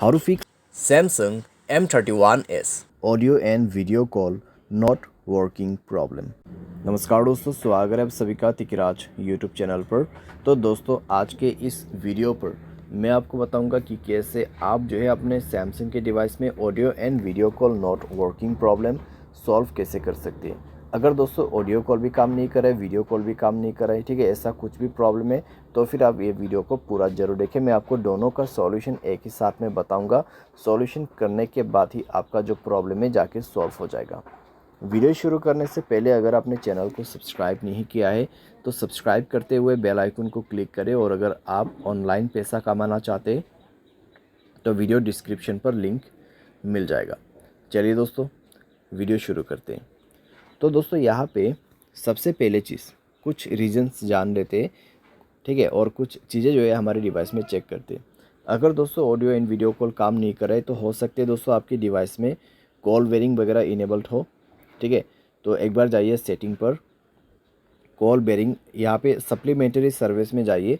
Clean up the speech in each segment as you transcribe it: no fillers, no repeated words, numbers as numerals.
How to fix Samsung M31S audio and video call not working problem। नमस्कार दोस्तों, स्वागत है आप सभी का तिकराज यूट्यूब चैनल पर। तो दोस्तों, आज के इस वीडियो पर मैं आपको बताऊंगा कि कैसे आप जो है अपने सैमसंग के डिवाइस में audio and video call not working problem solve कैसे कर सकते हैं। अगर दोस्तों ऑडियो कॉल भी काम नहीं कर रहा है, वीडियो कॉल भी काम नहीं कर रहा है, ठीक है, ऐसा कुछ भी प्रॉब्लम है तो फिर आप ये वीडियो को पूरा ज़रूर देखें। मैं आपको दोनों का सॉल्यूशन एक ही साथ में बताऊंगा। सॉल्यूशन करने के बाद ही आपका जो प्रॉब्लम है जाके सॉल्व हो जाएगा। वीडियो शुरू करने से पहले अगर आपने चैनल को सब्सक्राइब नहीं किया है तो सब्सक्राइब करते हुए बेल आइकन को क्लिक करें, और अगर आप ऑनलाइन पैसा कमाना चाहते हैं तो वीडियो डिस्क्रिप्शन पर लिंक मिल जाएगा। चलिए दोस्तों, वीडियो शुरू करते हैं। तो दोस्तों, यहाँ पे सबसे पहले चीज़ कुछ रीजंस जान लेते हैं, ठीक है, और कुछ चीज़ें जो है हमारे डिवाइस में चेक करते हैं। अगर दोस्तों ऑडियो एंड वीडियो कॉल काम नहीं कर रहे तो हो सकते हैं दोस्तों आपकी डिवाइस में कॉल बेरिंग वगैरह इनेबल्ड हो, ठीक है। तो एक बार जाइए सेटिंग पर, कॉल बेरिंग, यहाँ पे सप्लीमेंट्री सर्विस में जाइए,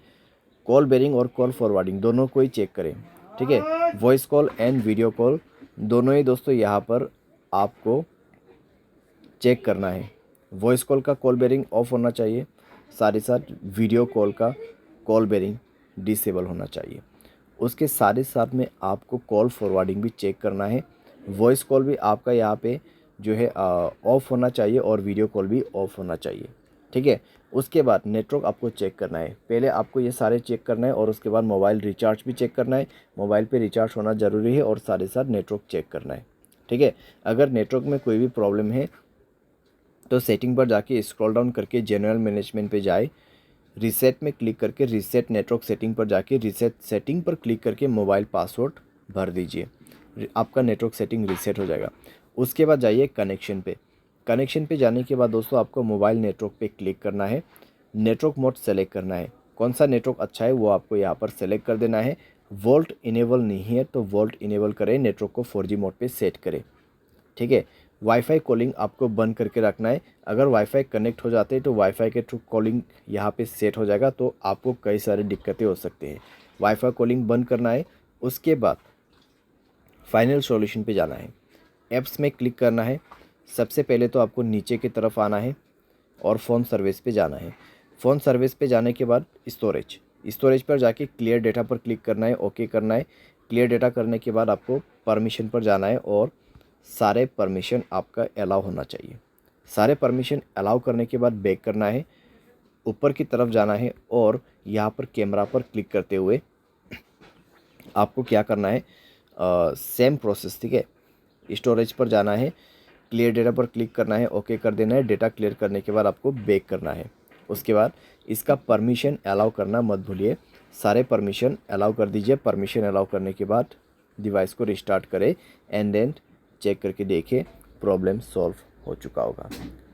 कॉल बेरिंग और कॉल फॉरवर्डिंग दोनों को ही चेक करें, ठीक है। Voice call and video call दोनों ही दोस्तों यहाँ पर आपको चेक करना है। वॉइस कॉल का कॉल बेरिंग ऑफ होना चाहिए, साथ ही साथ वीडियो कॉल का कॉल बेरिंग डिसेबल होना चाहिए। उसके साथ ही साथ में आपको कॉल फॉरवर्डिंग भी चेक करना है। वॉइस कॉल भी आपका यहाँ पे जो है ऑफ होना चाहिए और वीडियो कॉल भी ऑफ होना चाहिए, ठीक है। उसके बाद नेटवर्क आपको चेक करना है। पहले आपको ये सारे चेक करना है और उसके बाद मोबाइल रिचार्ज भी चेक करना है। मोबाइल पे रिचार्ज होना ज़रूरी है और साथ ही साथ नेटवर्क चेक करना है, ठीक है। अगर नेटवर्क में कोई भी प्रॉब्लम है तो सेटिंग पर जाके स्क्रॉल डाउन करके जनरल मैनेजमेंट पे जाए, रीसेट में क्लिक करके रीसेट नेटवर्क सेटिंग पर जाके रीसेट सेटिंग पर क्लिक करके मोबाइल पासवर्ड भर दीजिए, आपका नेटवर्क सेटिंग रीसेट हो जाएगा। उसके बाद जाइए कनेक्शन पे। कनेक्शन पे जाने के बाद दोस्तों आपको मोबाइल नेटवर्क पे क्लिक करना है, नेटवर्क मोड सेलेक्ट करना है। कौन सा नेटवर्क अच्छा है वो आपको यहाँ पर सेलेक्ट कर देना है। वोल्ट इनेबल नहीं है तो वोल्ट इनेबल करें, नेटवर्क को 4G मोड पे सेट करें, ठीक है। वाईफाई कॉलिंग आपको बंद करके रखना है। अगर वाईफाई कनेक्ट हो जाते हैं तो वाईफाई के थ्रू कॉलिंग यहाँ पे सेट हो जाएगा, तो आपको कई सारी दिक्कतें हो सकती हैं। वाईफाई कॉलिंग बंद करना है। उसके बाद फाइनल सॉल्यूशन पे जाना है, ऐप्स में क्लिक करना है। सबसे पहले तो आपको नीचे की तरफ आना है और फ़ोन सर्विस पे जाना है। फ़ोन सर्विस पे जाने के बाद स्टोरेज पर जाके क्लियर डेटा पर क्लिक करना है, ओके करना है। क्लियर डेटा करने के बाद आपको परमिशन पर जाना है और सारे परमिशन आपका अलाउ होना चाहिए। सारे परमिशन अलाउ करने के बाद बैक करना है, ऊपर की तरफ जाना है और यहाँ पर कैमरा पर क्लिक करते हुए आपको क्या करना है, सेम प्रोसेस, ठीक है। स्टोरेज पर जाना है, क्लियर डेटा पर क्लिक करना है, ओके कर देना है। डेटा क्लियर करने के बाद आपको बैक करना है। उसके बाद इसका परमिशन अलाउ करना मत भूलिए, सारे परमिशन अलाउ कर दीजिए। परमिशन अलाउ करने के बाद डिवाइस को रिस्टार्ट करें एंड देन चेक करके देखें प्रॉब्लम सॉल्व हो चुका होगा,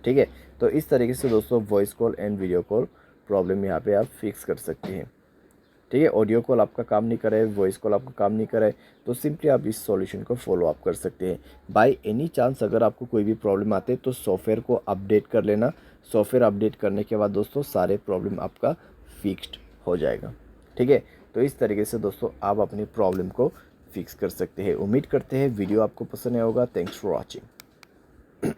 ठीक है। तो इस तरीके से दोस्तों voice call and video call problem यहाँ पे आप फिक्स कर सकते हैं, ठीक है। ऑडियो कॉल आपका काम नहीं करे, वॉइस कॉल आपका काम नहीं करे तो सिंपली आप इस सॉल्यूशन को फॉलो अप कर सकते हैं। बाय एनी चांस अगर आपको कोई भी प्रॉब्लम आते है तो सॉफ्टवेयर को अपडेट कर लेना। सॉफ्टवेयर अपडेट करने के बाद दोस्तों सारे प्रॉब्लम आपका फिक्स्ड हो जाएगा, ठीक है। तो इस तरीके से दोस्तों आप अपनी प्रॉब्लम को फिक्स कर सकते हैं। उम्मीद करते हैं वीडियो आपको पसंद आया होगा। Thanks for watching.